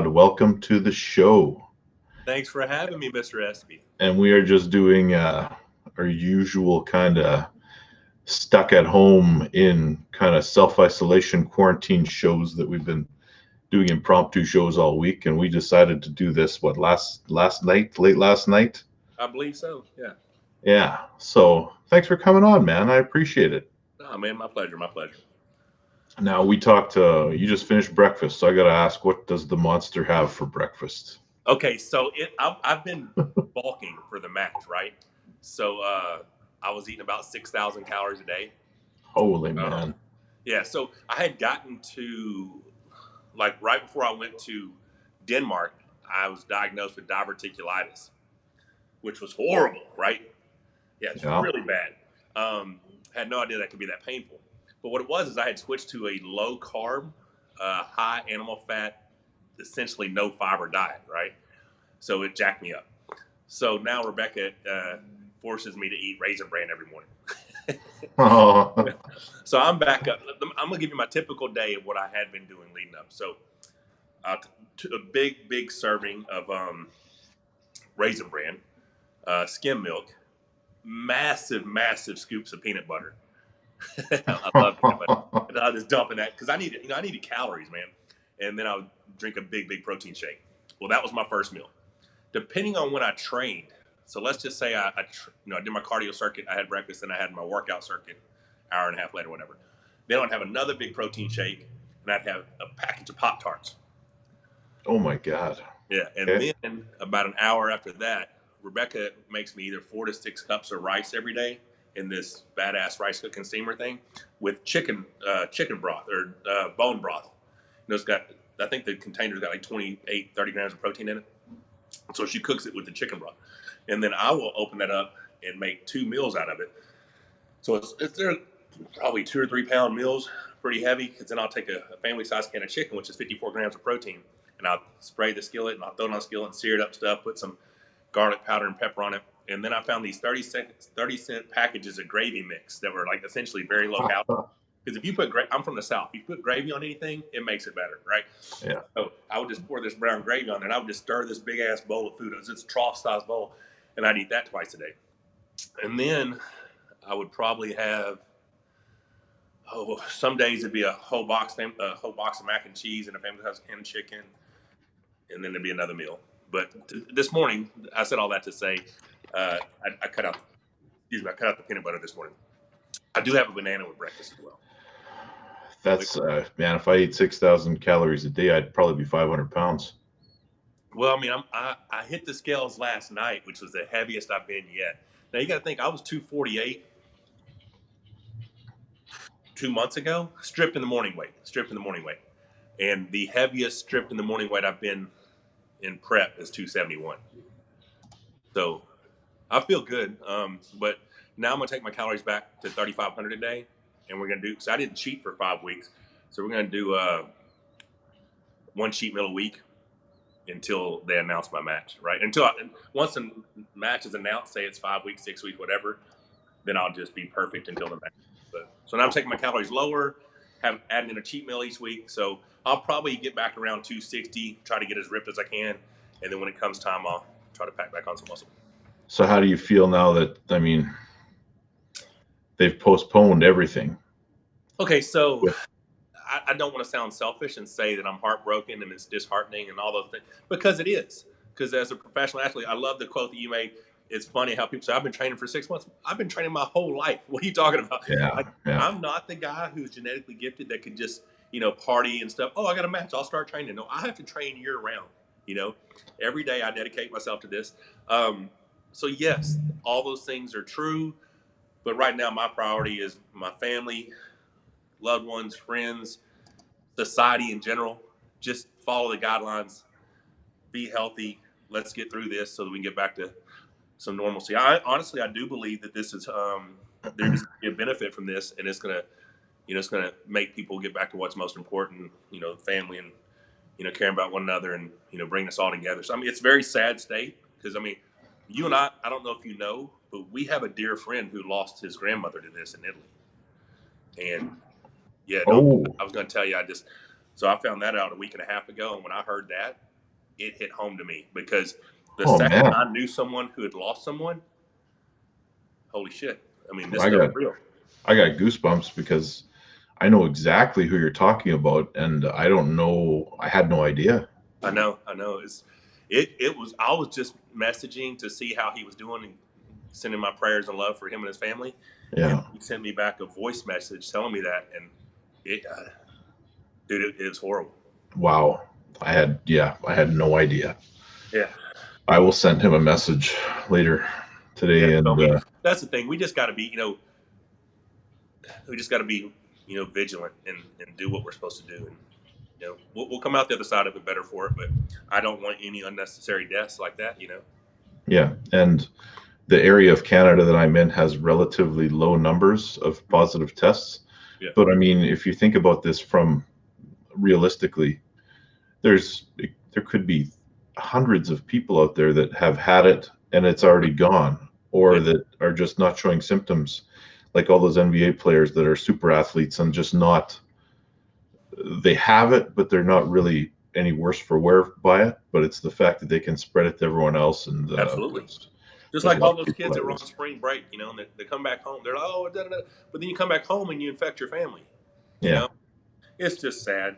Todd. Welcome to the show. Thanks for having me, Mr. Espey. And we are just doing our usual kind of stuck at home in kind of self isolation quarantine shows that we've been doing impromptu shows all week. And we decided to do this, last night, late last night? I believe so, yeah. Yeah. So thanks for coming on, man. I appreciate it. Oh, man, my pleasure, my pleasure. Now, we talked, you just finished breakfast. So I got to ask, what does the monster have for breakfast? Okay, so I've been bulking for the match, right? So I was eating about 6,000 calories a day. Holy man. Yeah, so I had gotten to, like, right before I went to Denmark, I was diagnosed with diverticulitis, which was horrible, right? Yeah, it's really bad. Had no idea that could be that painful. But what it was is I had switched to a low carb, high animal fat, essentially no fiber diet, right? So it jacked me up. So now Rebecca forces me to eat Raisin Bran every morning. Oh. So I'm back up. I'm gonna give you my typical day of what I had been doing leading up. So a big serving of Raisin Bran, skim milk, massive scoops of peanut butter. I love peanut butter. And I was just dumping that because I needed calories, man. And then I would drink a big protein shake. Well, that was my first meal. Depending on when I trained, so let's just say I did my cardio circuit, I had breakfast, and I had my workout circuit, hour and a half later, whatever. Then I'd have another big protein shake, and I'd have a package of Pop-Tarts. Oh my God. Yeah, and then about an hour after that, Rebecca makes me either 4 to 6 cups of rice every day in this badass rice cooking steamer thing with chicken broth or bone broth. It's got, I think the container's got like 28, 30 grams of protein in it. So she cooks it with the chicken broth. And then I will open that up and make 2 meals out of it. So they're probably 2 or 3 pound meals, pretty heavy. Because then I'll take a family size can of chicken, which is 54 grams of protein, and I'll spray the skillet and I'll throw it on a skillet and sear it up stuff, put some garlic powder and pepper on it. And then I found these 30-cent packages of gravy mix that were like essentially very low calorie. Because if you put I'm from the South, if you put gravy on anything, it makes it better, right? Yeah. So I would just pour this brown gravy on there, and I would just stir this big ass bowl of food. It was this trough size bowl, and I'd eat that twice a day. And then I would probably have, some days it'd be a whole box of mac and cheese and a family size can of chicken, and then there'd be another meal. But this morning, I said all that to say, I cut out the peanut butter this morning. I do have a banana with breakfast as well. That's man. If I ate 6,000 calories a day, I'd probably be 500 pounds. Well, I mean, I hit the scales last night, which was the heaviest I've been yet. Now you got to think I was 248 2 months ago, stripped in the morning weight, and the heaviest stripped in the morning weight I've been in prep is 271. So I feel good, but now I'm gonna take my calories back to 3,500 a day, and we're gonna do. So I didn't cheat for 5 weeks, so we're gonna do 1 cheat meal a week until they announce my match, right? Once the match is announced, say it's 5 weeks, 6 weeks, whatever, then I'll just be perfect until the match. So now I'm taking my calories lower, adding in a cheat meal each week. So I'll probably get back around 260, try to get as ripped as I can, and then when it comes time, I'll try to pack back on some muscle. So how do you feel now that, I mean, they've postponed everything? Okay, so I don't want to sound selfish and say that I'm heartbroken and it's disheartening and all those things, because it is. Because as a professional athlete, I love the quote that you made. It's funny how people say, I've been training for 6 months. I've been training my whole life. What are you talking about? Yeah. I'm not the guy who's genetically gifted that can just, party and stuff. Oh, I got a match, I'll start training. No, I have to train year round. Every day I dedicate myself to this. So yes, all those things are true. But right now my priority is my family, loved ones, friends, society in general. Just follow the guidelines, be healthy. Let's get through this so that we can get back to some normalcy. I do believe that this is there's going to be a benefit from this, and it's gonna make people get back to what's most important, family and caring about one another and bringing us all together. So I mean, it's a very sad state because you and I don't know if you know, but we have a dear friend who lost his grandmother to this in Italy, and I was going to tell you, so I found that out a week and a half ago, and when I heard that, it hit home to me, because the Oh second man, I knew someone who had lost someone, holy shit! I mean, this I stuff's got real. I got goosebumps because I know exactly who you're talking about, and I don't know. I had no idea. I know. It was. I was just messaging to see how he was doing and sending my prayers and love for him and his family. And Yeah. he sent me back a voice message telling me that, and it, dude, it was horrible. Wow. I had no idea. Yeah. I will send him a message later Yeah. today, So I and mean, that's the thing. We just got to be, vigilant and do what we're supposed to do, and we'll come out the other side of it better for it. But I don't want any unnecessary deaths like that. yeah, and the area of Canada that I'm in has relatively low numbers of positive tests. Yeah. But I mean, if you think about this from realistically, there could be hundreds of people out there that have had it and it's already gone, or Yeah. that are just not showing symptoms, like all those NBA players that are super athletes and just not, they have it, but they're not really any worse for wear by it. But it's the fact that they can spread it to everyone else, and Absolutely. Just there's a like lot all of those people kids at that were on risk. spring break, and they come back home. They're like, oh, da, da, da. But then you come back home and you infect your family. You Yeah, know, it's just sad.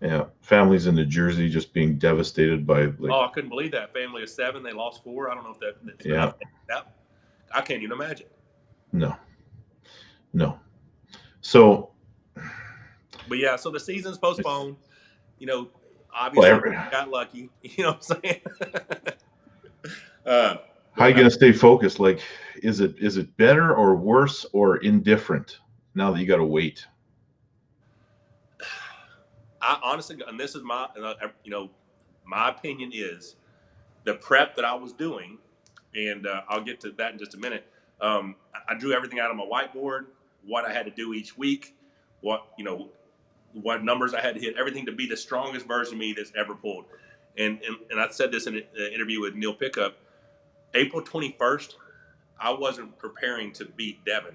yeah. Families in New Jersey just being devastated by like, Oh, I couldn't believe that. Family of 7, they lost 4. I don't know if that's yeah, enough. That, I can't even imagine. no, no. So, But yeah, so the season's postponed. You know, well, obviously got lucky. You know what I'm saying? uh, how you but gonna stay focused? Like, is it better or worse or indifferent now that you got to wait? I honestly, and this is my opinion is the prep that I was doing, and I'll get to that in just a minute. I drew everything out on my whiteboard, what I had to do each week, what numbers I had to hit, everything to be the strongest version of me that's ever pulled. And I said this in an interview with Neil Pickup. April 21st, I wasn't preparing to beat Devin.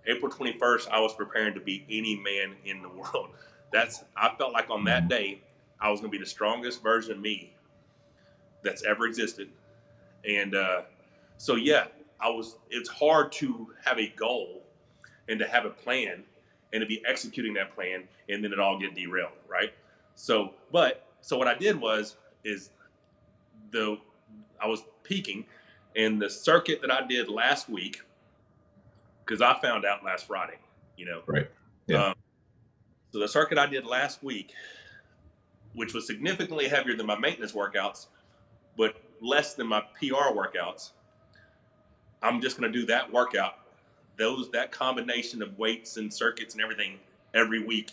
April 21st, I was preparing to beat any man in the world. I felt like on that day, I was going to be the strongest version of me that's ever existed. And so, yeah, it's hard to have a goal and to have a plan and to be executing that plan, and then it all get derailed, right? So what I did is the I was peaking, and the circuit that I did last week, because I found out last Friday, you know. Right. Yeah. So the circuit I did last week, which was significantly heavier than my maintenance workouts, but less than my PR workouts, I'm just going to do that workout, that combination of weights and circuits and everything every week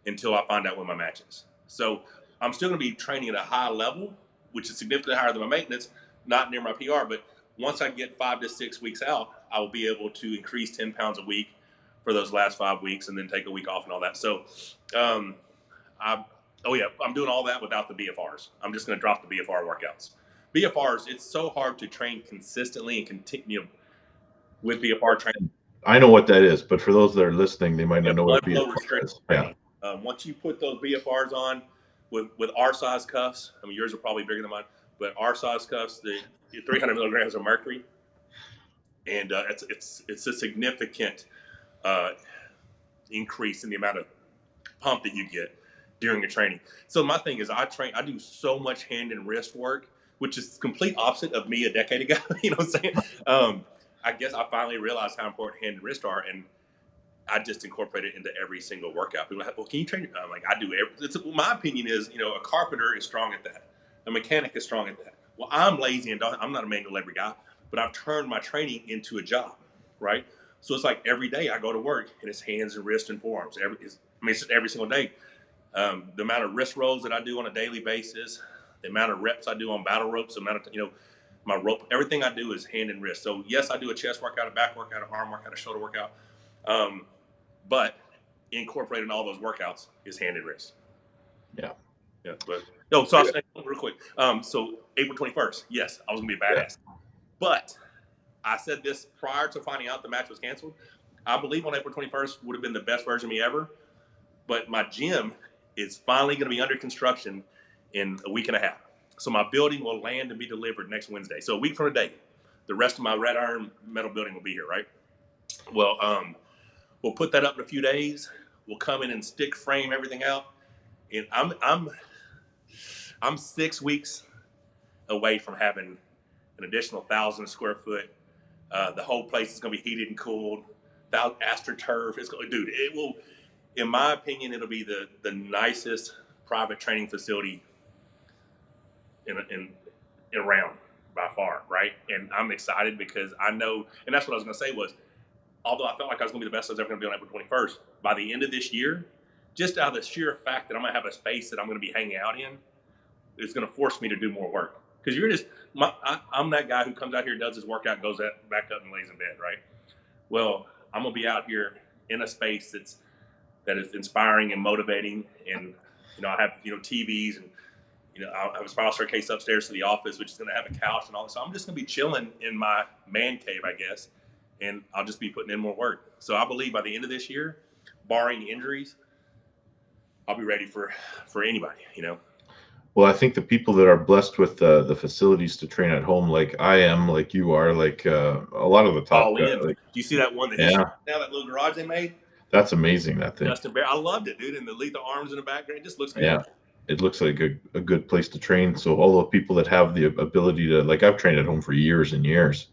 until I find out when my match is. So I'm still going to be training at a high level, which is significantly higher than my maintenance, not near my PR. But once I get 5 to 6 weeks out, I will be able to increase 10 pounds a week for those last 5 weeks, and then take a week off and all that. So, I'm doing all that without the BFRs. I'm just going to drop the BFR workouts. BFRs, it's so hard to train consistently and continue with BFR training. I know what that is, but for those that are listening, they might not know what Blood a flow BFR restriction is. Yeah. training. Once you put those BFRs on with our size cuffs, I mean yours are probably bigger than mine, but our size cuffs, the 300 milligrams of mercury, and it's a significant increase in the amount of pump that you get during your training. So my thing is, I do so much hand and wrist work, which is complete opposite of me a decade ago. You know what I'm saying? I guess I finally realized how important hand and wrist are, and I just incorporate it into every single workout. People are like, well, can you train? I'm like, I do. My opinion is, a carpenter is strong at that. A mechanic is strong at that. Well, I'm lazy and I'm not a manual labor guy, but I've turned my training into a job, right? So it's like every day I go to work and it's hands and wrists and forearms. It's just every single day. The amount of wrist rolls that I do on a daily basis, the amount of reps I do on battle ropes, the amount of, my rope, everything I do is hand and wrist. So yes, I do a chest workout, a back workout, an arm workout, a shoulder workout. But incorporating all those workouts is hand and wrist. Yeah. Yeah. But no, so I'll say real quick. So April 21st, yes, I was gonna be a badass. Yeah. But I said this prior to finding out the match was canceled. I believe on April 21st would have been the best version of me ever. But my gym is finally gonna be under construction in a week and a half. So my building will land and be delivered next Wednesday. So a week from today, the rest of my red iron metal building will be here, right? Well, we'll put that up in a few days. We'll come in and stick frame everything out, and I'm 6 weeks away from having an additional 1,000 square foot. The whole place is going to be heated and cooled. AstroTurf. Dude, it will. In my opinion, it'll be the nicest private training facility in around by far, right? And I'm excited because I know, and that's what I was going to say was, although I felt like I was going to be the best I was ever going to be on April 21st, by the end of this year, just out of the sheer fact that I'm going to have a space that I'm going to be hanging out in, it's going to force me to do more work. Because I'm that guy who comes out here, does his workout, goes back up and lays in bed, right? Well, I'm going to be out here in a space that is inspiring and motivating, and I have TVs, and I have a spiral staircase upstairs to the office, which is going to have a couch and all that. So I'm just going to be chilling in my man cave, I guess, and I'll just be putting in more work. So I believe by the end of this year, barring injuries, I'll be ready for anybody. Well, I think the people that are blessed with the facilities to train at home, like I am, like you are, like a lot of the top guys. Do you see that one that now that little garage they made? That's amazing, that thing. Justin Bear, I loved it, dude. And the lethal arms in the background, it just looks good. Yeah, it looks like a good place to train. So all the people that have the ability to, like, I've trained at home for years and years.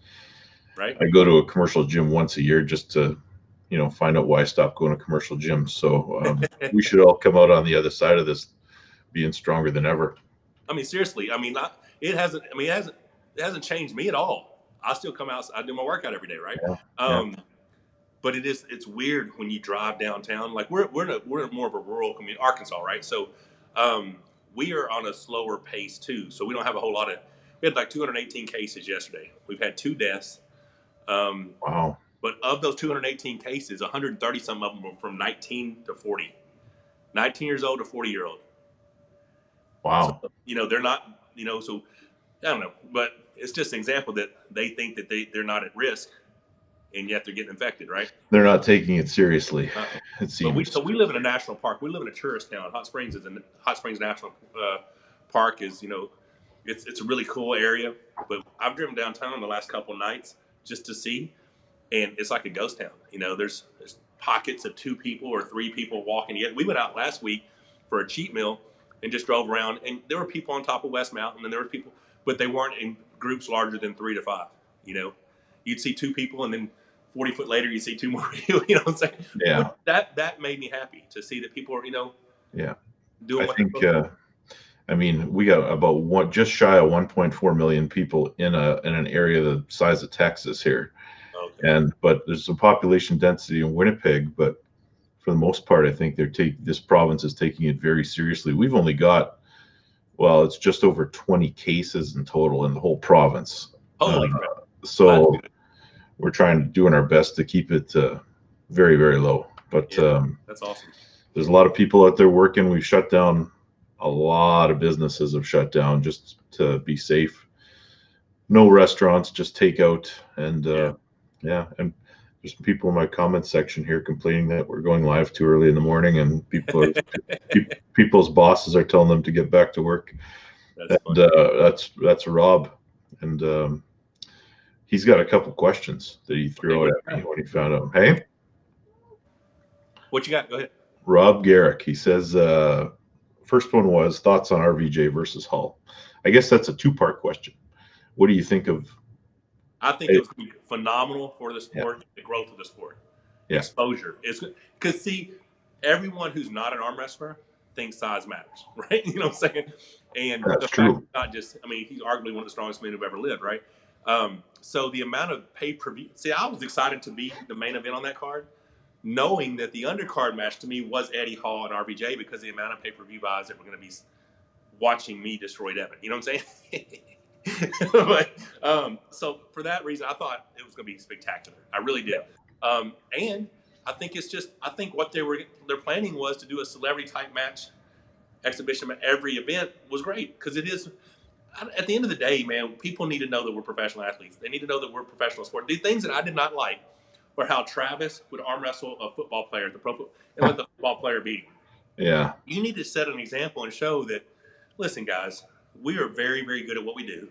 Right. I go to a commercial gym once a year just to, find out why I stopped going to commercial gyms. So we should all come out on the other side of this being stronger than ever. I mean, seriously. I mean, it hasn't changed me at all. I still come out. I do my workout every day, right? Yeah. But it's weird when you drive downtown. Like we're more of a rural community, Arkansas, right? So we are on a slower pace too. So we don't have a whole lot of. We had like 218 cases yesterday. We've had 2 deaths. Wow. But of those 218 cases, 130 some of them were from 19 to 40, 19 years old to 40-year-old. Wow. So, they're not. So I don't know, but it's just an example that they think that they're not at risk, and yet they're getting infected, right? They're not taking it seriously. It seems. So we live in a national park. We live in a tourist town. Hot Springs National Park is, it's a really cool area. But I've driven downtown in the last couple of nights just to see, and it's like a ghost town. There's pockets of 2 people or 3 people walking. Yet we went out last week for a cheat meal and just drove around, and there were people on top of West Mountain, and there were people, but they weren't in groups larger than 3 to 5. You'd see 2 people, and then 40 foot later, you see 2 more people. You know what I'm saying? Yeah. That made me happy to see that people are, Yeah. doing. I think. We got about just shy of 1.4 million people in an area the size of Texas here, but there's a population density in Winnipeg, but for the most part, I think this province is taking it very seriously. We've only got, it's just over 20 cases in total in the whole province. Holy crap. So we're doing our best to keep it very, very low. But that's awesome. There's a lot of people out there working. We've shut down. A lot of businesses have shut down just to be safe. No restaurants, just takeout. And and there's some people in my comment section here complaining that we're going live too early in the morning, and people's bosses are telling them to get back to work. That's Rob, and he's got a couple questions that he threw out at me when he found out. Hey, what you got? Go ahead. Rob Garrick. He says, first one was thoughts on RVJ versus Hull. I guess that's a 2-part question. What do you think of? I think it's going to be phenomenal for the sport, the growth of the sport, exposure. It's because everyone who's not an arm wrestler thinks size matters, right? You know what I'm saying? And that's true. Not just, he's arguably one of the strongest men who've ever lived, right? So the amount of pay-per-view. See, I was excited to be the main event on that card, knowing that the undercard match to me was Eddie Hall and RVJ because the amount of pay-per-view buys that were going to be watching me destroy Devin. You know what I'm saying? But so for that reason, I thought it was going to be spectacular. I really did. And I think what their planning was to do a celebrity type match exhibition at every event was great because it is. At the end of the day, man, people need to know that we're professional athletes. They need to know that we're professional sport. The things that I did not like were how Travis would arm wrestle a football player at the pro football and let the football player beat him. Yeah. You need to set an example and show that, listen, guys, we are very, very good at what we do.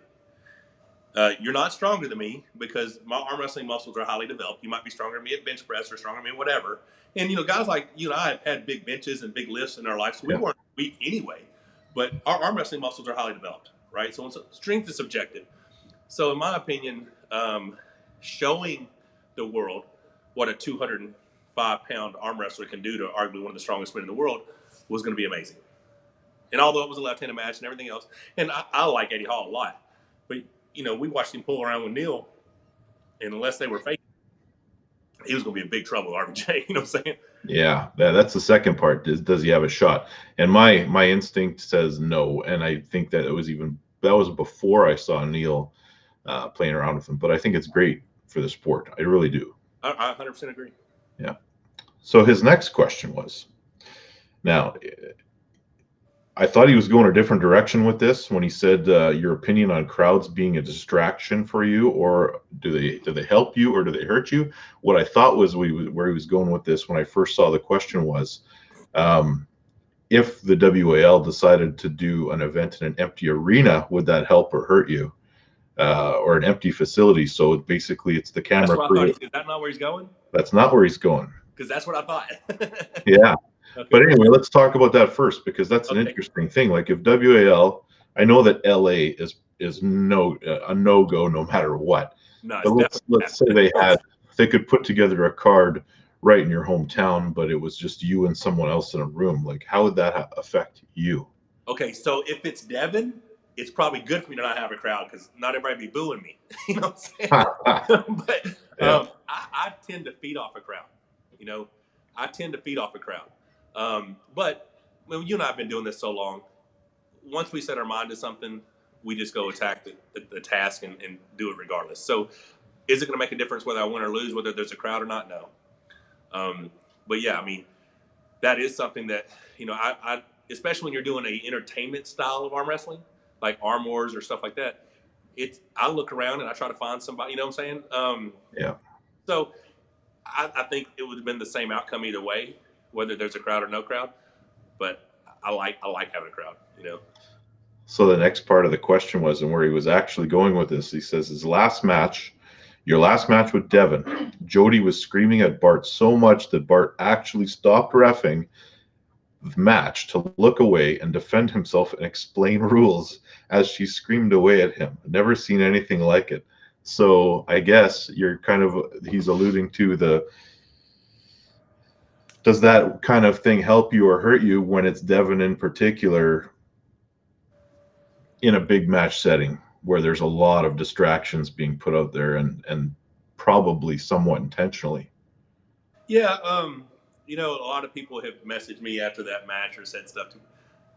You're not stronger than me because my arm wrestling muscles are highly developed. You might be stronger than me at bench press or stronger than me at whatever. And, guys like you and I have had big benches and big lifts in our life, so we weren't weak anyway. But our arm wrestling muscles are highly developed, right? So strength is subjective. So in my opinion, showing the world what a 205-pound arm wrestler can do to arguably one of the strongest men in the world was going to be amazing. And although it was a left-handed match and everything else, and I like Eddie Hall a lot, but we watched him pull around with Neil, and unless they were fake, he was going to be in big trouble with RBJ. You know what I'm saying? Yeah, that's the second part. Does he have a shot? And my instinct says no, and I think that was before I saw Neil playing around with him. But I think it's great for the sport. I really do. I 100% agree. Yeah. So his next question was, now, I thought he was going a different direction with this when he said your opinion on crowds being a distraction for you, or do they help you or do they hurt you? What I thought was where he was going with this when I first saw the question was, if the WAL decided to do an event in an empty arena, would that help or hurt you? Or an empty facility? So basically, it's the camera crew. Is that not where he's going? That's not where he's going. Because that's what I thought. Yeah. Okay. But anyway, let's talk about that first, because that's an interesting thing. Like if WAL, I know that LA is a no-go no matter what. No, but let's say they could put together a card right in your hometown, but it was just you and someone else in a room. Like, how would that affect you? Okay, so if it's Devin, it's probably good for me to not have a crowd because not everybody be booing me. You know what I'm saying? But I tend to feed off a crowd. I tend to feed off a crowd. But when you and I have been doing this so long, once we set our mind to something, we just go attack the task and do it regardless. So is it going to make a difference whether I win or lose, whether there's a crowd or not? No. But yeah, I mean, that is something that, I especially when you're doing a entertainment style of arm wrestling, like Arm Wars or stuff like that, I look around and I try to find somebody, you know what I'm saying? Yeah. So I think it would have been the same outcome either way, whether there's a crowd or no crowd. But I like having a crowd, So the next part of the question was, and where he was actually going with this, he says your last match with Devin, Jody was screaming at Bart so much that Bart actually stopped reffing the match to look away and defend himself and explain rules as she screamed away at him. Never seen anything like it. So I guess he's alluding to does that kind of thing help you or hurt you when it's Devin in particular in a big match setting where there's a lot of distractions being put out there and probably somewhat intentionally? Yeah. A lot of people have messaged me after that match or said stuff to me.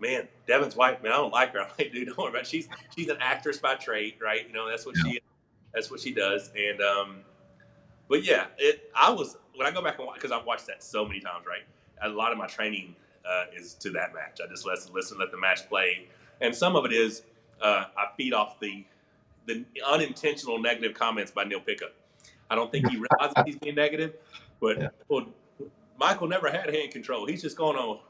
Man, Devin's wife, man, I don't like her. I'm like, dude, don't worry about it. She's an actress by trade, right? That's what she does. And but yeah, when I go back and watch, because I've watched that so many times, right? A lot of my training is to that match. I just listen, let the match play, and some of it is I feed off the unintentional negative comments by Neil Pickup. I don't think he realizes he's being negative, but Michael never had hand control. He's just going on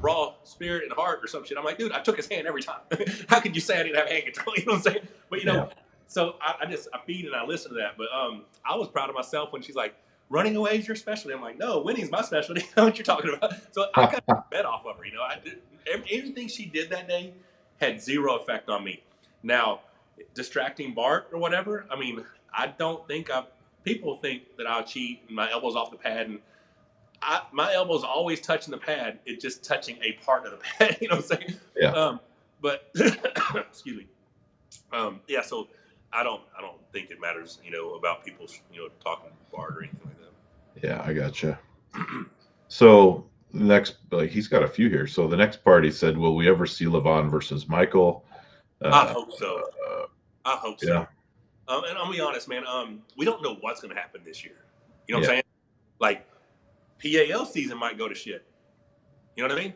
raw spirit and heart or some shit. I'm like, dude, I took his hand every time. How could you say I didn't have hand control? You know what I'm saying? But so I feed and I listen to that. But I was proud of myself when she's like, running away is your specialty. I'm like, no, winning's my specialty. I know what you're talking about. So I kind of fed off of her. Everything she did that day had zero effect on me. Now, distracting Bart or whatever, I mean, I don't think people think that I'll cheat and my elbow's off the pad, and my elbow's always touching the pad. It's just touching a part of the pad. You know what I'm saying? Yeah. But excuse me. So I don't think it matters, about people, talking Bart or anything like that. Yeah, I gotcha. So next, he's got a few here. So the next part, he said, will we ever see Levon versus Michael? I hope so. I hope so. Yeah. And I'll be honest, man. We don't know what's going to happen this year. You know what I'm saying? Like, PAL season might go to shit. You know what I mean?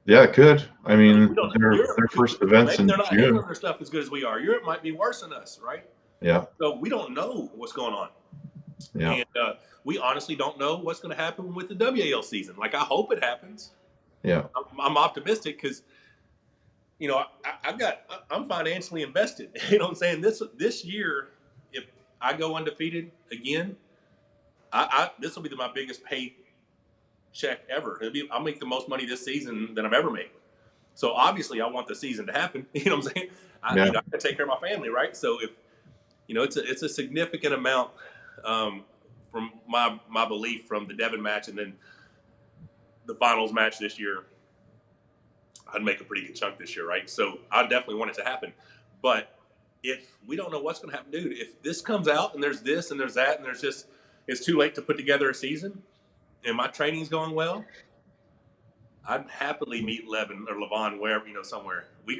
Yeah, it could. I mean, their first events in they're not June. handling their stuff as good as we are. Europe might be worse than us, right? Yeah. So we don't know what's going on. Yeah. And we honestly don't know what's going to happen with the WAL season. Like, I hope it happens. Yeah. I'm optimistic because I'm financially invested. You know what I'm saying? This year, if I go undefeated again, this will be my biggest pay check ever. I'll make the most money this season than I've ever made. So obviously, I want the season to happen. You know what I'm saying? I got to take care of my family, right? So if it's a significant amount from my belief from the Devin match and then the finals match this year. I'd make a pretty good chunk this year, right? So I definitely want it to happen. But if we don't know what's going to happen, dude, if this comes out and there's this and there's that and it's too late to put together a season and my training's going well, I'd happily meet Levin or Levon wherever, somewhere. I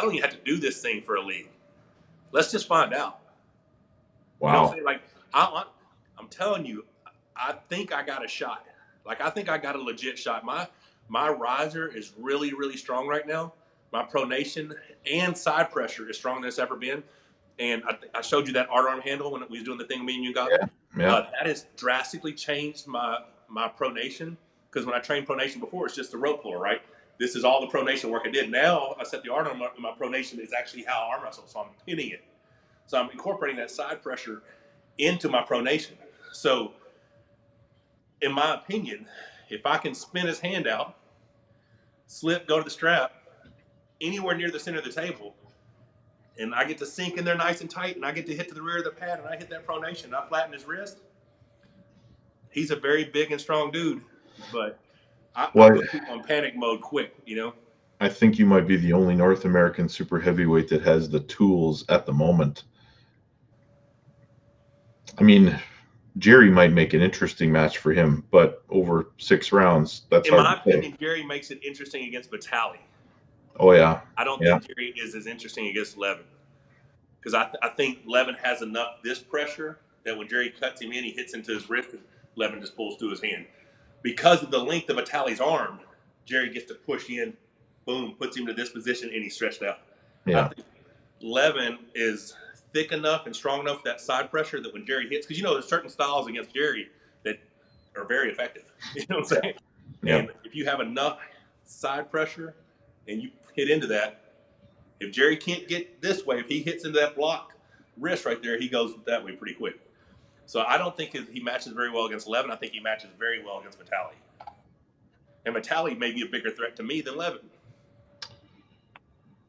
don't even have to do this thing for a league. Let's just find out. Wow. You know what I'm saying? Like, I'm telling you, I think I got a shot. Like, I think I got a legit shot. My riser is really, really strong right now. My pronation and side pressure is stronger than it's ever been. And I showed you that arm handle when we was doing the thing me and you got. Yeah. That has drastically changed my pronation. Because when I trained pronation before, it's just the rope puller, right? This is all the pronation work I did. Now I set the arm on my pronation is actually how I arm wrestle. So I'm pinning it. So I'm incorporating that side pressure into my pronation. So in my opinion, if I can spin his hand out, slip, go to the strap, anywhere near the center of the table, and I get to sink in there nice and tight, and I get to hit to the rear of the pad, and I hit that pronation, and I flatten his wrist, he's a very big and strong dude, but I put people on panic mode quick, I think you might be the only North American super heavyweight that has the tools at the moment. I mean, Jerry might make an interesting match for him, but over 6 rounds, that's hard to say. In my opinion, Jerry makes it interesting against Vitali. Oh, yeah. I don't think Jerry is as interesting against Levin. Because I think Levin has enough this pressure that when Jerry cuts him in, he hits into his wrist and Levin just pulls through his hand. Because of the length of Vitali's arm, Jerry gets to push in, boom, puts him to this position, and he's stretched out. Yeah. I think Levin is thick enough and strong enough for that side pressure that when Jerry hits, because there's certain styles against Jerry that are very effective. You know what I'm saying? Yeah. And if you have enough side pressure and you hit into that, if Jerry can't get this way, if he hits into that block wrist right there, he goes that way pretty quick. So I don't think he matches very well against Levin. I think he matches very well against Vitali. And Vitali may be a bigger threat to me than Levin.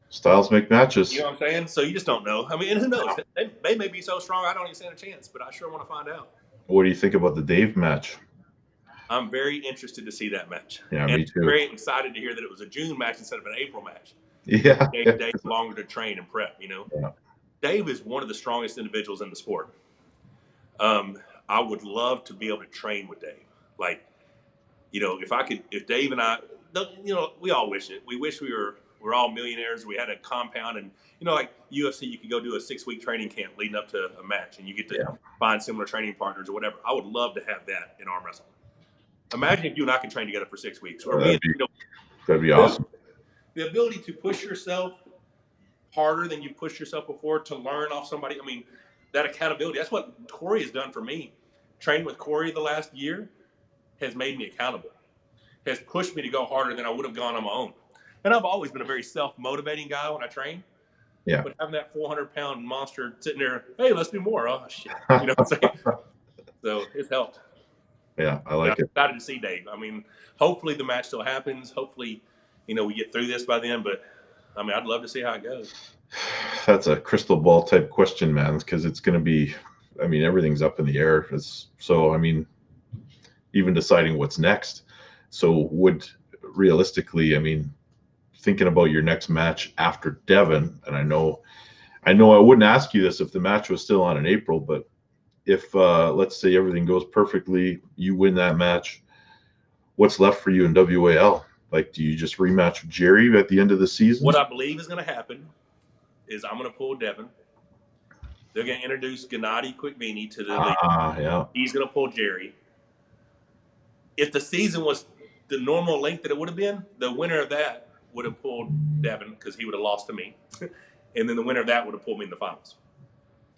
Styles make matches. You know what I'm saying? So you just don't know. I mean, and who knows? They may be so strong I don't even stand a chance, but I sure want to find out. What do you think about the Dave match? I'm very interested to see that match. Yeah, and me too. Very excited to hear that it was a June match instead of an April match. Yeah. Gave Dave longer to train and prep, Yeah. Dave is one of the strongest individuals in the sport. I would love to be able to train with Dave. Like, if Dave and I, we all wish it. We wish we're all millionaires. We had a compound and, like UFC, you could go do a 6-week training camp leading up to a match and you get to find similar training partners or whatever. I would love to have that in arm wrestling. Imagine if you and I can train together for 6 weeks. Or that'd be awesome. The ability to push yourself harder than you pushed yourself before to learn off somebody. I mean, that accountability. That's what Corey has done for me. Training with Corey the last year has made me accountable. Has pushed me to go harder than I would have gone on my own. And I've always been a very self-motivating guy when I train. Yeah. But having that 400-pound monster sitting there, hey, let's do more. Oh, shit. You know what I'm saying? So it's helped. Yeah, I like it. I'm excited to see Dave. I mean, hopefully the match still happens. Hopefully, we get through this by then. But, I mean, I'd love to see how it goes. That's a crystal ball type question, man, because it's going to be, I mean, everything's up in the air. So, I mean, even deciding what's next. So realistically, I mean, thinking about your next match after Devin, and I know I wouldn't ask you this if the match was still on in April, but if let's say everything goes perfectly, you win that match, what's left for you in WAL? Like, do you just rematch with Jerry at the end of the season? What I believe is going to happen is I'm going to pull Devin. They're going to introduce Gennady Quickvini to the league. Yeah. He's going to pull Jerry. If the season was the normal length that it would have been, the winner of that would have pulled Devin because he would have lost to me. And then the winner of that would have pulled me in the finals.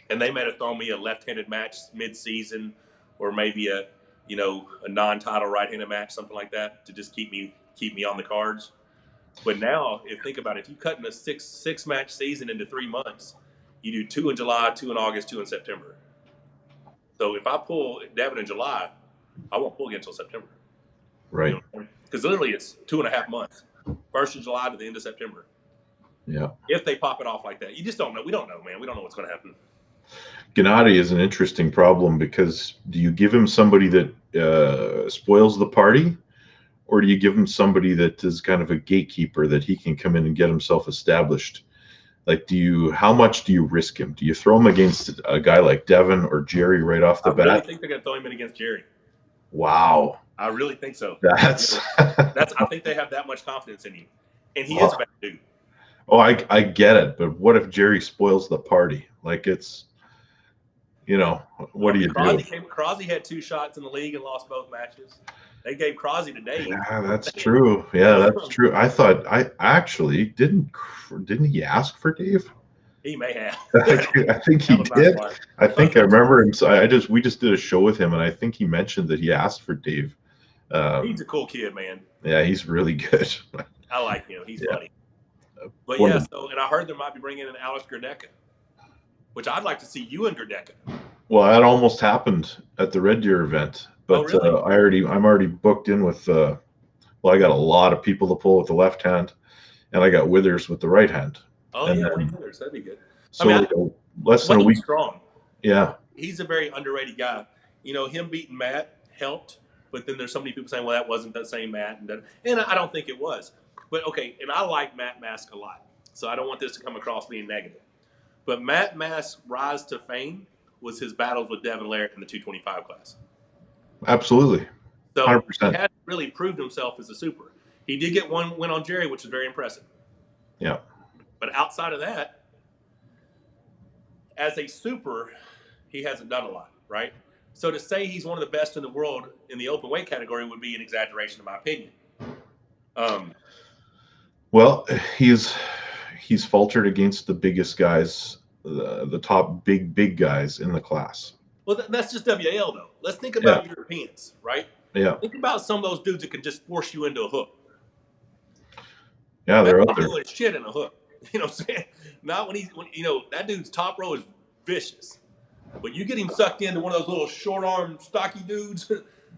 And they might have thrown me a left-handed match mid-season or maybe a non-title right-handed match, something like that, to just keep me on the cards. But now, think about it, if you cut in a six match season into 3 months, you do 2 in July, 2 in August, 2 in September. So if I pull Devin in July, I won't pull again until September. Right. Because literally it's 2.5 months, 1st of July to the end of September. Yeah. If they pop it off like that, you just don't know. We don't know, man. We don't know what's going to happen. Gennady is an interesting problem because do you give him somebody that spoils the party, or do you give him somebody that is kind of a gatekeeper that he can come in and get himself established? Like, how much do you risk him? Do you throw him against a guy like Devin or Jerry right off the bat? I really think they're going to throw him in against Jerry. Wow. I really think so. That's I think they have that much confidence in him. And he is a bad dude. Oh, I get it. But what if Jerry spoils the party? Like, it's, what do you do? Crosby had 2 shots in the league and lost both matches. They gave Crosby to Dave. Yeah, that's true. Yeah, that's true. I thought I actually didn't he ask for Dave? He may have. I think he did. I think I remember him. We just did a show with him, and I think he mentioned that he asked for Dave. He's a cool kid, man. Yeah, he's really good. I like him. He's funny. But and I heard they might be bringing in Alex Gerdecka, which I'd like to see you and Gerdecka. Well, that almost happened at the Red Deer event, but really? I'm already booked in with. I got a lot of people to pull with the left hand, and I got Withers with the right hand. Oh, and yeah, Withers, that'd be good. So less than a week. Strong. Yeah, he's a very underrated guy. Him beating Matt helped, but then there's so many people saying, "Well, that wasn't that same Matt," and I don't think it was. But okay, and I like Matt Mask a lot, so I don't want this to come across being negative. But Matt Mask's rise to fame was his battles with Devin Larratt in the 225 class. Absolutely. So 100%. He hadn't really proved himself as a super. He did get one win on Jerry, which was very impressive. Yeah. But outside of that, as a super, he hasn't done a lot, right? So to say he's one of the best in the world in the open weight category would be an exaggeration, in my opinion. Well, he's faltered against the biggest guys, the top big guys in the class. Well, that's just WAL, though. Let's think about Europeans, right? Yeah. Think about some of those dudes that can just force you into a hook. Yeah, they're out there. Doing shit in a hook. You know what I'm saying? Not when that dude's top row is vicious. But you get him sucked into one of those little short-armed, stocky dudes,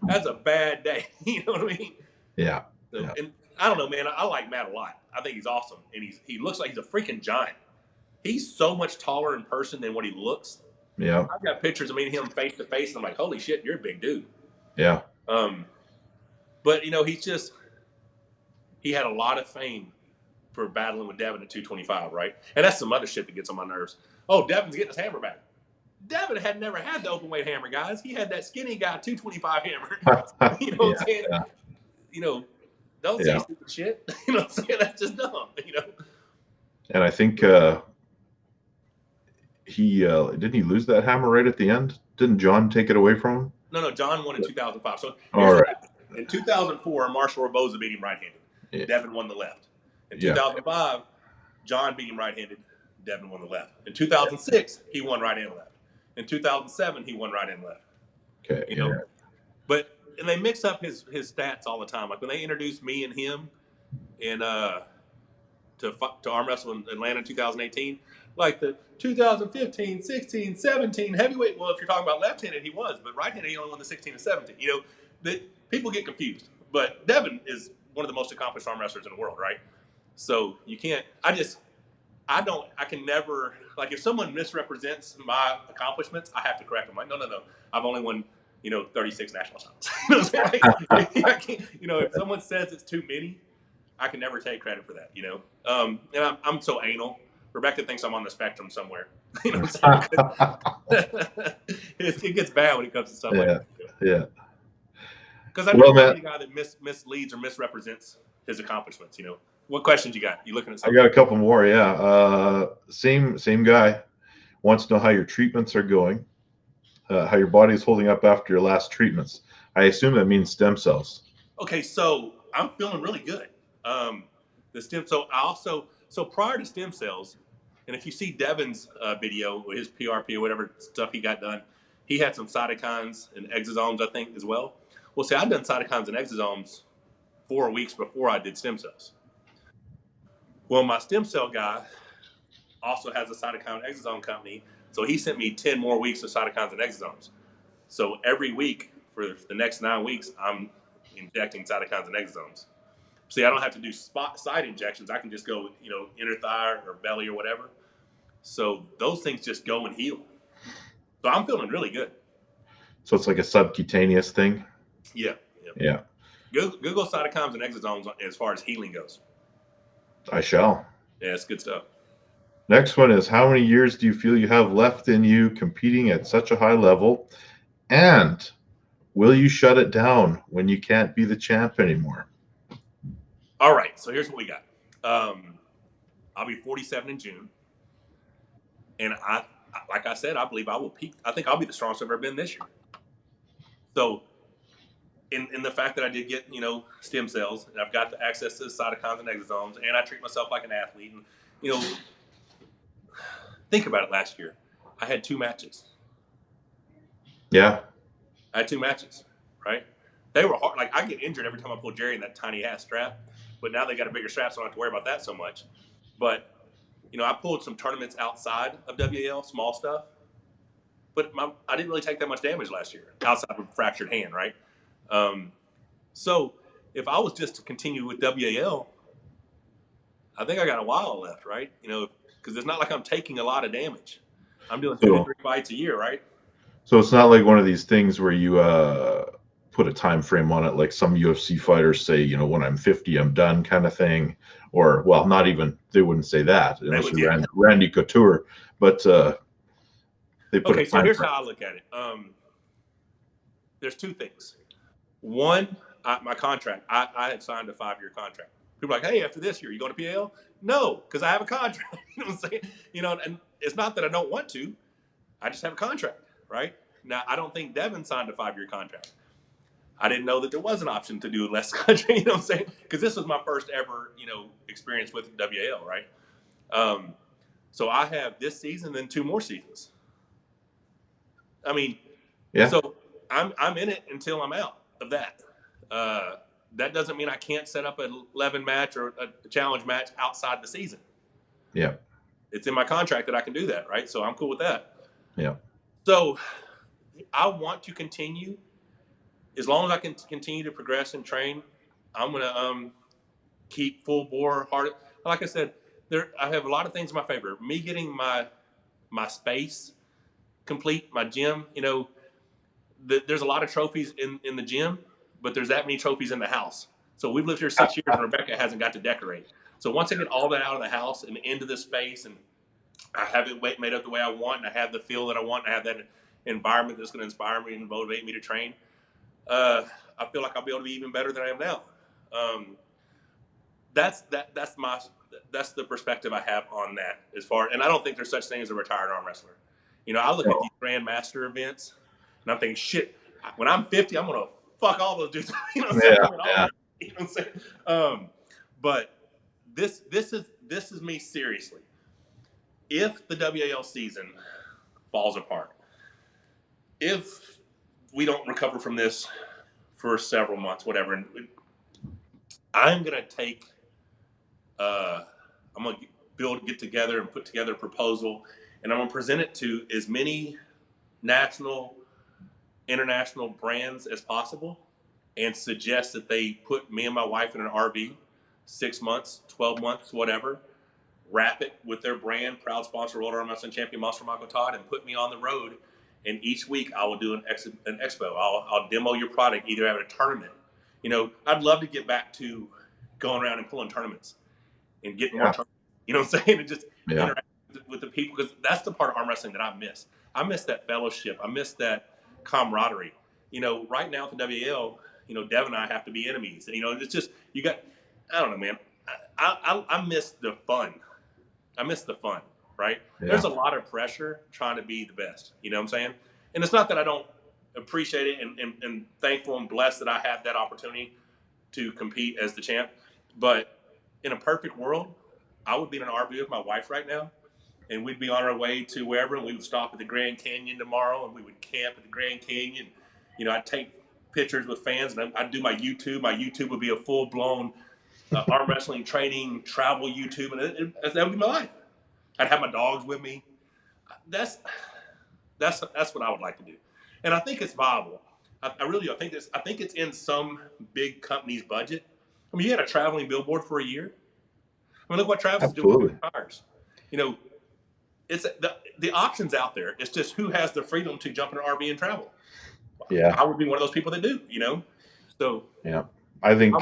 that's a bad day. You know what I mean? Yeah. And I don't know, man. I like Matt a lot. I think he's awesome. And he looks like he's a freaking giant. He's so much taller in person than what he looks. Yeah. I've got pictures of me and him face to face, and I'm like, holy shit, you're a big dude. Yeah. But, he had a lot of fame for battling with Devin at 225, right? And that's some other shit that gets on my nerves. Oh, Devin's getting his hammer back. Devin had never had the open weight hammer, guys. He had that skinny guy 225 hammer. You know what I'm saying? Yeah. Don't say stupid shit. You know what I'm saying? That's just dumb, And I think he didn't he lose that hammer right at the end? Didn't John take it away from him? No, John won in 2005. So all right. In 2004, Marshall Raboza beat him right-handed. Yeah. Devin won the left. In 2005, John beat him right-handed. Devin won the left. In 2006, he won right and left. In 2007, he won right and left. Okay. But and they mix up his stats all the time. Like when they introduced me and him to arm wrestle in Atlanta in 2018, like the 2015, 16, 17 heavyweight. Well, if you're talking about left-handed, he was, but right-handed, he only won the 16 and 17. That people get confused. But Devin is one of the most accomplished arm wrestlers in the world, right? So you can't. I can never, like, if someone misrepresents my accomplishments, I have to correct them. Like, no. I've only won, 36 national titles. If someone says it's too many, I can never take credit for that, And I'm so anal. Rebecca thinks I'm on the spectrum somewhere. It gets bad when it comes to stuff like that. Yeah. Because I'm not a guy that misleads or misrepresents his accomplishments, What questions you got? You looking at something? I got a couple more, yeah. Same guy wants to know how your treatments are going, how your body is holding up after your last treatments. I assume that means stem cells. Okay, so I'm feeling really good. The stem so prior to stem cells, and if you see Devin's video, his PRP or whatever stuff he got done, he had some cytokines and exosomes, I think, as well. Well, see, I'd done cytokines and exosomes 4 weeks before I did stem cells. Well, my stem cell guy also has a cytokine exosome company, so he sent me 10 more weeks of cytokines and exosomes. So every week for the next 9 weeks, I'm injecting cytokines and exosomes. See, I don't have to do site injections. I can just go, inner thigh or belly or whatever. So those things just go and heal. So I'm feeling really good. So it's like a subcutaneous thing? Yeah. Yeah. Google cytokines and exosomes as far as healing goes. I shall. Yeah, it's good stuff. Next one is, how many years do you feel you have left in you competing at such a high level? And will you shut it down when you can't be the champ anymore? All right, so here's what we got. I'll be 47 in June. And like I said, I believe I will peak. I think I'll be the strongest I've ever been this year. So in the fact that I did get, stem cells, and I've got the access to the cytokines and exosomes, and I treat myself like an athlete. And, think about it last year. I had 2 matches. Yeah. I had 2 matches, right? They were hard. Like, I get injured every time I pull Jerry in that tiny ass strap, but now they got a bigger strap, so I don't have to worry about that so much. But, I pulled some tournaments outside of WAL, small stuff, but I didn't really take that much damage last year, outside of a fractured hand, right? So if I was just to continue with WAL, I think I got a while left, right? Because it's not like I'm taking a lot of damage. I'm doing 2 to 3 fights a year, right? So it's not like one of these things where you put a time frame on it, like some UFC fighters say, when I'm 50, I'm done, kind of thing. Or, well, not even, they wouldn't say that unless you're Randy Couture. But they put okay, so here's how I look at it. There's 2 things. One, my contract. I had signed a 5-year contract. People are like, hey, after this year, you going to PAL? No, because I have a contract. You know what I'm saying? And it's not that I don't want to. I just have a contract, right? Now, I don't think Devin signed a 5-year contract. I didn't know that there was an option to do less contract, you know what I'm saying? Because this was my first ever, experience with WAL, right? So I have this season, then 2 more seasons. I mean, yeah. So I'm in it until I'm out of that. That doesn't mean I can't set up an 11 match or a challenge match outside the season. Yeah. It's in my contract that I can do that, right? So I'm cool with that. Yeah. So I want to continue. As long as I can continue to progress and train, I'm going to keep full bore hard. Like I said, I have a lot of things in my favor. Me getting my space complete, my gym, there's a lot of trophies in the gym, but there's that many trophies in the house. So we've lived here 6 years and Rebecca hasn't got to decorate. So once I get all that out of the house and into the space and I have it made up the way I want and I have the feel that I want and I have that environment that's going to inspire me and motivate me to train, I feel like I'll be able to be even better than I am now. That's the perspective I have on that and I don't think there's such thing as a retired arm wrestler. I look at these grandmaster events and I'm thinking, shit, when I'm 50, I'm going to fuck all those dudes. You know what I'm saying? Yeah. You know what I'm saying? But this is me seriously. If the WAL season falls apart, if we don't recover from this for several months, whatever, and I'm going to take, I'm going to get together and put together a proposal, and I'm going to present it to as many national, international brands as possible and suggest that they put me and my wife in an RV 6 months, 12 months, whatever, wrap it with their brand, proud sponsor, World Armwrestling Champion, Monster Michael Todd, and put me on the road. And each week I will do an expo. I'll demo your product, either at a tournament. I'd love to get back to going around and pulling tournaments and getting more tournaments. You know what I'm saying? And just interact with the people, because that's the part of arm wrestling that I miss. I miss that fellowship. I miss that camaraderie. Right now at the WL, Dev and I have to be enemies. It's just, I don't know, man. I miss the fun. I miss the fun, right? Yeah. There's a lot of pressure trying to be the best. You know what I'm saying? And it's not that I don't appreciate it and thankful and blessed that I have that opportunity to compete as the champ. But in a perfect world, I would be in an RV with my wife right now, and we'd be on our way to wherever, and we would stop at the Grand Canyon tomorrow, and we would camp at the Grand Canyon. I'd take pictures with fans, and I'd do my YouTube. My YouTube would be a full-blown arm wrestling training, travel YouTube, and that would be my life. I'd have my dogs with me. That's what I would like to do, and I think it's viable. I really do. I think it's in some big company's budget. I mean, you had a traveling billboard for a year. I mean, look what Travis is doing with tires. You know, it's the options out there. It's just who has the freedom to jump in an RV and travel. Yeah, I would be one of those people that do. You know, so yeah. I think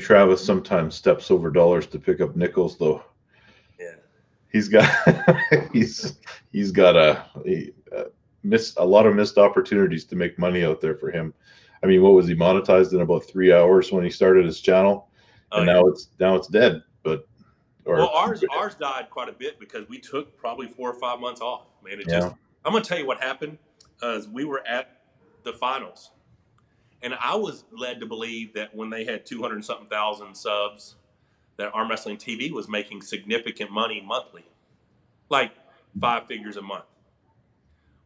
Travis sometimes steps over dollars to pick up nickels, though. Yeah, he's got he's got a lot of missed opportunities to make money out there for him. I mean, what was he monetized in about 3 hours when he started his channel, and now it's dead. But ours died quite a bit because we took probably 4 or 5 months off. Man, I'm gonna tell you what happened. We were at the finals, and I was led to believe that when they had 200-something thousand subs, that Arm Wrestling TV was making significant money monthly, like 5 figures a month.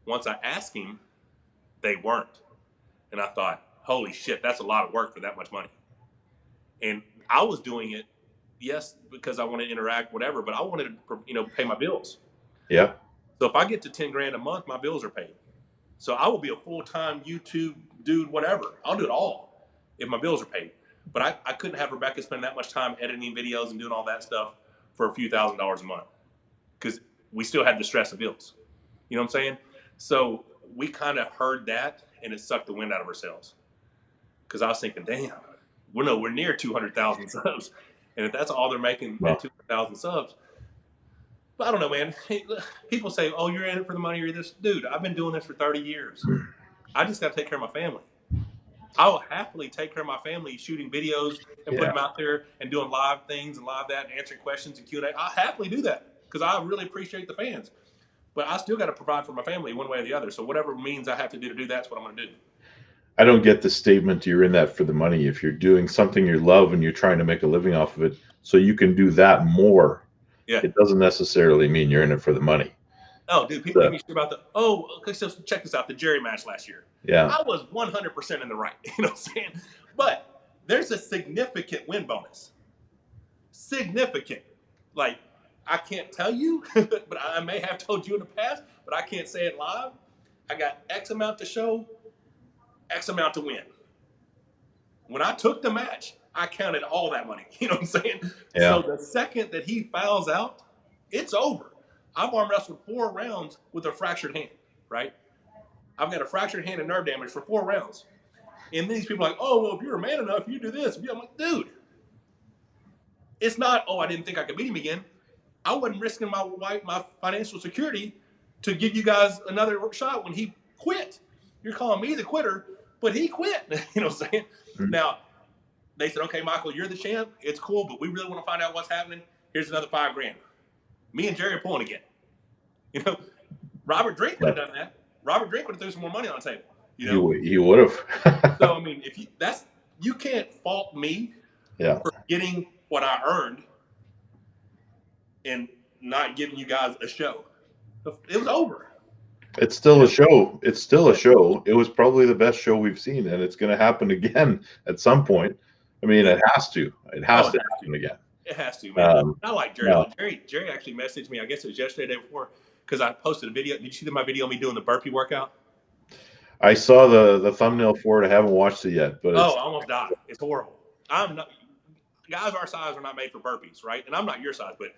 Once I asked him, they weren't. And I thought, holy shit, that's a lot of work for that much money. And I was doing it, yes, because I want to interact, whatever, but I wanted to, pay my bills. Yeah. So if I get to 10 grand a month, my bills are paid. So I will be a full-time YouTube dude, whatever. I'll do it all if my bills are paid. But I couldn't have Rebecca spend that much time editing videos and doing all that stuff for a few $1,000s a month because we still had the stress of bills. You know what I'm saying? So we kind of heard that, and it sucked the wind out of our sails. Because I was thinking, damn, we're nowhere near 200,000 subs. And if that's all they're making at 200,000 subs, but I don't know, man. People say, oh, you're in it for the money or this. Dude, I've been doing this for 30 years. I just got to take care of my family. I will happily take care of my family shooting videos and putting them out there and doing live things and live that and answering questions and Q&A. I'll happily do that because I really appreciate the fans. But I still got to provide for my family one way or the other. So whatever means I have to do that's what I'm going to do. I don't get the statement you're in that for the money. If you're doing something you love and you're trying to make a living off of it so you can do that more, it doesn't necessarily mean you're in it for the money. Oh, dude, people give me shit about okay, so check this out, the Jerry match last year. Yeah. I was 100% in the right, you know what I'm saying? But there's a significant win bonus. Significant. Like, I can't tell you, but I may have told you in the past, but I can't say it live. I got X amount to show, X amount to win. When I took the match, I counted all that money. You know what I'm saying? Yeah. So the second that he fouls out, it's over. I've arm wrestled 4 rounds with a fractured hand, right? I've got a fractured hand and nerve damage for 4 rounds. And these people are like, oh, well, if you're a man enough, you do this. I'm like, dude, it's not, oh, I didn't think I could beat him again. I wasn't risking my financial security to give you guys another shot when he quit. You're calling me the quitter, but he quit. You know what I'm saying? Mm-hmm. Now, they said, okay, Michael, you're the champ. It's cool, but we really want to find out what's happening. Here's another $5 grand. Me and Jerry are pulling again. You know, Robert Drake would have done that. Robert Drake would have threw some more money on the table. You know, he would have. So I mean, you can't fault me for getting what I earned and not giving you guys a show. It was over. It's still a show. It's still a show. It was probably the best show we've seen, and it's going to happen again at some point. I mean, it has to. It has to happen again. It has to, man. I like Jerry. No. Jerry actually messaged me. I guess it was yesterday, the day before, because I posted a video. Did you see my video of me doing the burpee workout? I saw the thumbnail for it. I haven't watched it yet, but I almost died. It's horrible. Guys our size are not made for burpees, right? And I'm not your size, but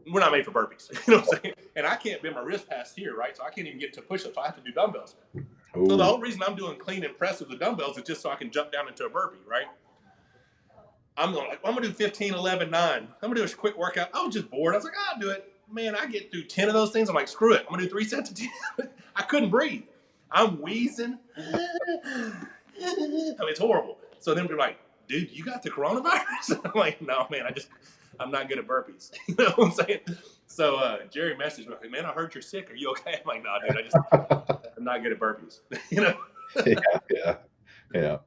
we're not made for burpees. You know what I'm saying? And I can't bend my wrist past here, right? So I can't even get to push-ups. So I have to do dumbbells. Ooh. So the whole reason I'm doing clean and press with the dumbbells is just so I can jump down into a burpee, right? I'm gonna do 15, 11, 9. I'm gonna do a quick workout. I was just bored. I was like, I'll do it. Man, I get through 10 of those things. I'm like, screw it. I'm gonna do 3 sets of 10. I couldn't breathe. I'm wheezing. I mean, it's horrible. So then they're like, dude, you got the coronavirus? I'm like, no, man, I'm not good at burpees. You know what I'm saying? So Jerry messaged me, like, man, I heard you're sick. Are you okay? I'm like, no, dude, I'm not good at burpees. You know? Yeah.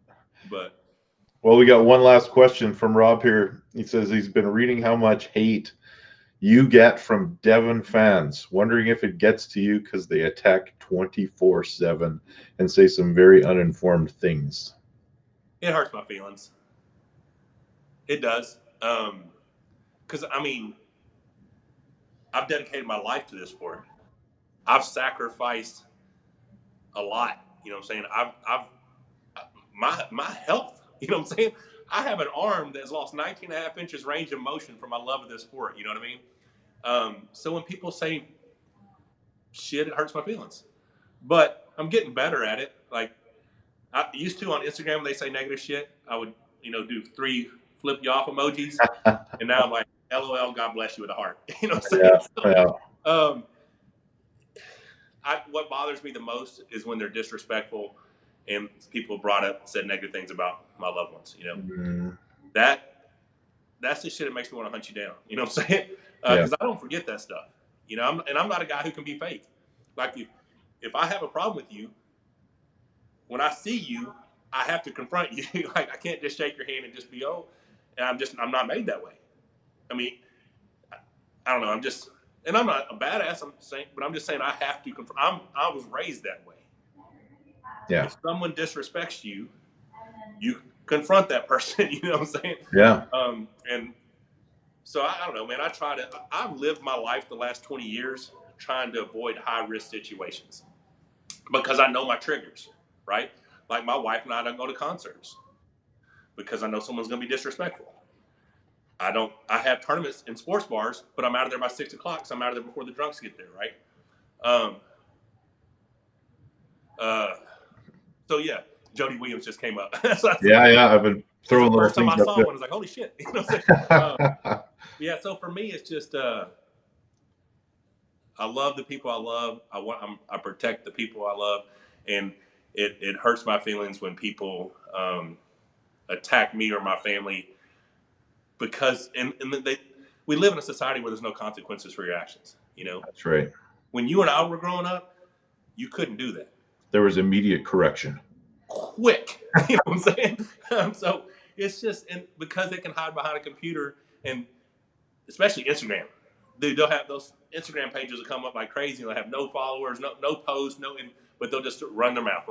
But. Well, we got one last question from Rob here. He says he's been reading how much hate you get from Devon fans, wondering if it gets to you because they attack 24/7 and say some very uninformed things. It hurts my feelings. It does. Because I mean, I've dedicated my life to this sport. I've sacrificed a lot. You know what I'm saying? I've my health. You know what I'm saying? I have an arm that's lost 19 and a half inches range of motion from my love of this sport. You know what I mean? So when people say shit, it hurts my feelings. But I'm getting better at it. Like I used to on Instagram, when they say negative shit, I would, do 3 flip you off emojis. And now I'm like, LOL, God bless you with a heart. You know what I'm saying? Yeah. So, what bothers me the most is when they're disrespectful and people brought up, said negative things about my loved ones. That's the shit that makes me want to hunt you down. You know what I'm saying? Because I don't forget that stuff. I'm not a guy who can be fake. Like if I have a problem with you, when I see you, I have to confront you. Like I can't just shake your hand and just be and I'm not made that way. I mean, I don't know. And I'm not a badass. But I'm just saying I have to confront. I was raised that way. Yeah. If someone disrespects you, you confront that person. You know what I'm saying? Yeah. And so I don't know, man. I've lived my life the last 20 years trying to avoid high risk situations because I know my triggers, right? Like my wife and I don't go to concerts because I know someone's going to be disrespectful. I have tournaments in sports bars, but I'm out of there by 6 o'clock. So I'm out of there before the drunks get there, right? So yeah, Jody Williams just came up. Yeah. I've been throwing little things. The first time I saw one, I was like, holy shit. You know what I'm saying? Yeah. So for me, it's just, I love the people I love. I protect the people I love. And it hurts my feelings when people, attack me or my family because, we live in a society where there's no consequences for your actions. That's right. When you and I were growing up, you couldn't do that. There was immediate correction. Quick, you know what I'm saying? So it's just, and because they can hide behind a computer, and especially Instagram, dude, they'll have those Instagram pages that come up like crazy. They'll have no followers, no posts, but they'll just run their mouth.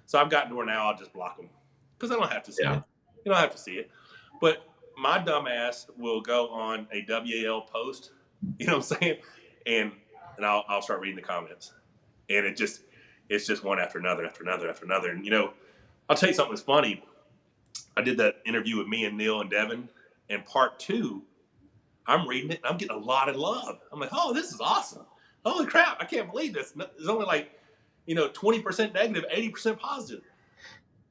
So I've gotten to where now I'll just block them because I don't have to see it. You don't have to see it. But my dumb ass will go on a WAL post, you know what I'm saying? And I'll start reading the comments. And it's just one after another. And, I'll tell you something that's funny. I did that interview with me and Neil and Devin. And part 2, I'm reading it. And I'm getting a lot of love. I'm like, oh, this is awesome. Holy crap. I can't believe this. There's only like, 20% negative, 80% positive.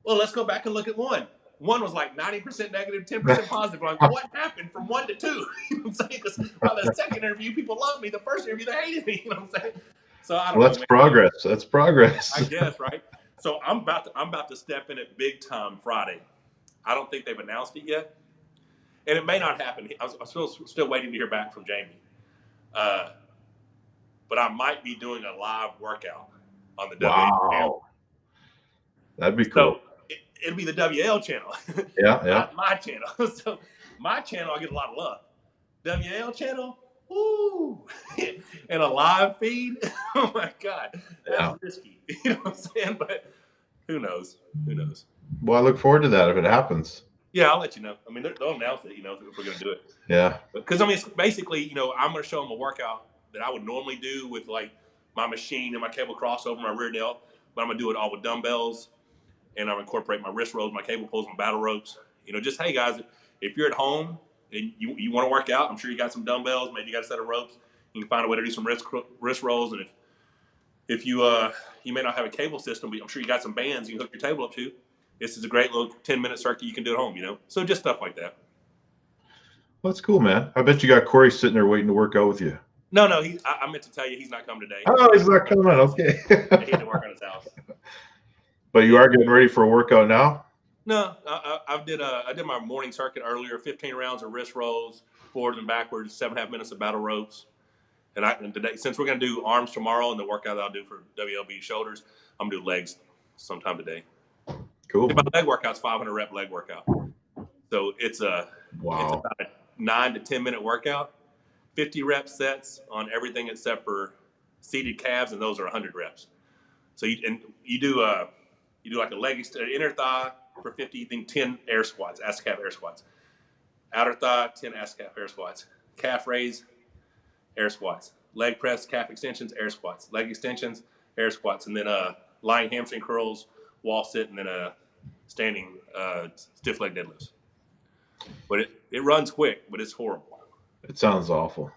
Well, let's go back and look at one. One was like 90% negative, 10% positive. Like, what happened from 1 to 2? You know what I'm saying? Because by the second interview, people loved me. The first interview, they hated me. You know what I'm saying? So I don't know. That's progress. That's progress. I guess, right? So I'm about to step in it big time Friday. I don't think they've announced it yet, and it may not happen. I'm still waiting to hear back from Jamie. But I might be doing a live workout on the WL channel. That'd be cool. So it'll be the WL channel. Yeah. Not my channel. So my channel, I get a lot of love. WL channel, woo! And a live feed. Oh my God, that's risky. You know what I'm saying? But who knows? Well, I look forward to that if it happens. Yeah, I'll let you know. I mean, they'll announce it, if we're going to do it. Yeah. Because, it's basically, I'm going to show them a workout that I would normally do with, like, my machine and my cable crossover, my rear delt. But I'm going to do it all with dumbbells. And I'm going to incorporate my wrist rolls, my cable pulls, my battle ropes. Just, hey, guys, if you're at home and you want to work out, I'm sure you got some dumbbells. Maybe you got a set of ropes. You can find a way to do some wrist rolls. And if you may not have a cable system, but I'm sure you got some bands you can hook your table up to. This is a great little 10-minute circuit you can do at home, So just stuff like that. Well, that's cool, man. I bet you got Corey sitting there waiting to work out with you. No, I meant to tell you he's not coming today. Oh, he's not coming. Okay. He had to work on his house. But you are getting ready for a workout now? No, I did my morning circuit earlier. 15 rounds of wrist rolls, forwards and backwards, 7.5 minutes of battle ropes. And today, since we're going to do arms tomorrow and the workout that I'll do for WLB shoulders, I'm going to do legs sometime today. Cool. My leg workout's 500 rep leg workout. So it's about a 9 to 10 minute workout, 50 rep sets on everything except for seated calves, and those are 100 reps. So you do like a leg inner thigh for 50, then 10 air squats, ass to calf air squats. outer thigh, 10 ass calf air squats. Calf raise, air squats. Leg press, calf extensions, air squats. Leg extensions, air squats. And then lying hamstring curls, wall sit, and then standing stiff leg deadlifts. But it runs quick, but it's horrible. It sounds awful.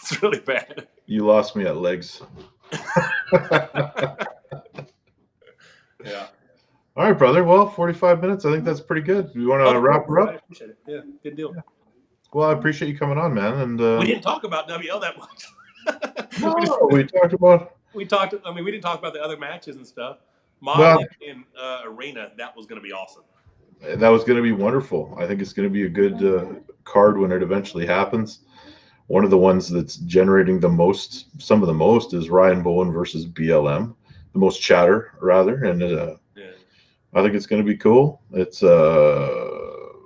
It's really bad. You lost me at legs. Yeah. All right, brother. Well, 45 minutes. I think that's pretty good. You want to wrap her up? I appreciate it. Yeah, good deal. Yeah. Well, I appreciate you coming on, man. And we didn't talk about WL that much. we talked about. We talked. I mean, we didn't talk about the other matches and stuff. Modeling in arena, that was going to be awesome. That was going to be wonderful. I think it's going to be a good card when it eventually happens. One of the ones that's generating some of the most is Ryan Bowen versus BLM, the most chatter rather, and I think it's going to be cool. It's so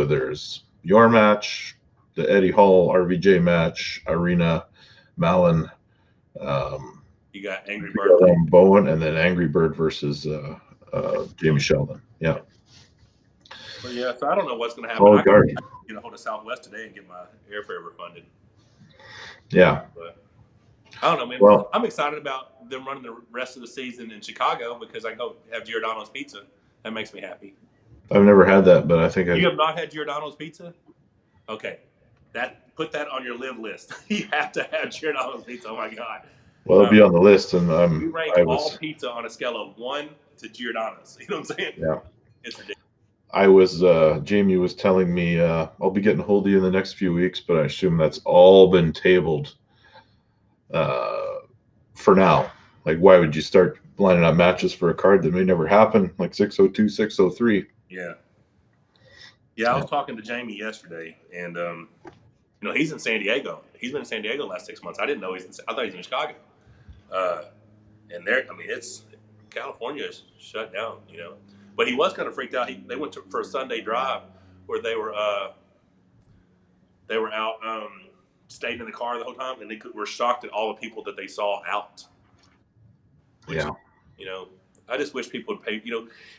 there's your match, the Eddie Hall RVJ match, Arena, Malin. You got Angry Bird, Bowen, and then Angry Bird versus Jamie Sheldon. Yeah. Well, yeah. So I don't know what's going to happen. I can get a hold of Southwest today and get my airfare refunded. Yeah. But I don't know, man. Well, I'm excited about them running the rest of the season in Chicago because I go have Giordano's pizza. That makes me happy. I've never had that, but I think you have not had Giordano's pizza. Okay, put that on your live list. You have to have Giordano's pizza. Oh my god. Well, it'll be on the list, and we rank all pizza on a scale of 1 to Giordano's. You know what I'm saying? Yeah. It's ridiculous. I was Jamie was telling me I'll be getting a hold of you in the next few weeks, but I assume that's all been tabled for now. Like, why would you start lining up matches for a card that may never happen, like 602, 603? Yeah. Yeah, I was talking to Jamie yesterday, and he's in San Diego. He's been in San Diego the last 6 months. I didn't know I thought he's in Chicago. And it's California is shut down, But he was kind of freaked out. They went for a Sunday drive where they were out, stayed in the car the whole time, and they were shocked at all the people that they saw out. Which, I just wish people would pay.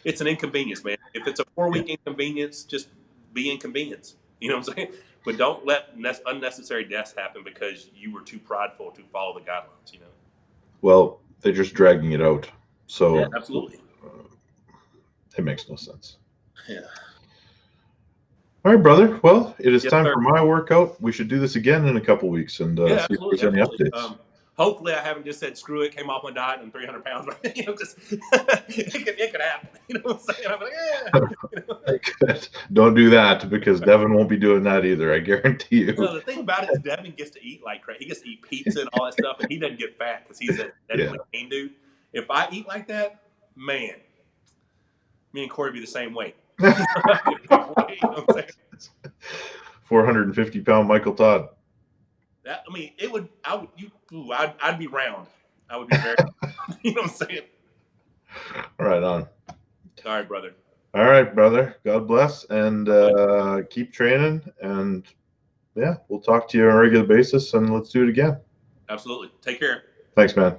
It's an inconvenience, man. If it's a 4-week inconvenience, just be inconvenienced. You know what I'm saying? But don't let unnecessary deaths happen because you were too prideful to follow the guidelines. Well, they're just dragging it out. So yeah, absolutely. It makes no sense. Yeah. All right, brother. Well, it is time sir. for my workout. We should do this again in a couple weeks and see if there's any updates. Hopefully, I haven't just said screw it, came off my diet and 300 pounds. It could happen. You know what I'm saying? I'm like, yeah. Don't do that because Devin won't be doing that either. I guarantee you. No, the thing about it is Devin gets to eat like crazy. He gets to eat pizza and all that stuff, and he doesn't get fat because he's a clean dude. If I eat like that, man, me and Corey be the same weight. 450-pound Michael Todd. I'd be round. I would be very, you know what I'm saying? Right on. All right, brother. All right, brother. God bless, and keep training. And yeah, we'll talk to you on a regular basis, and let's do it again. Absolutely. Take care. Thanks, man.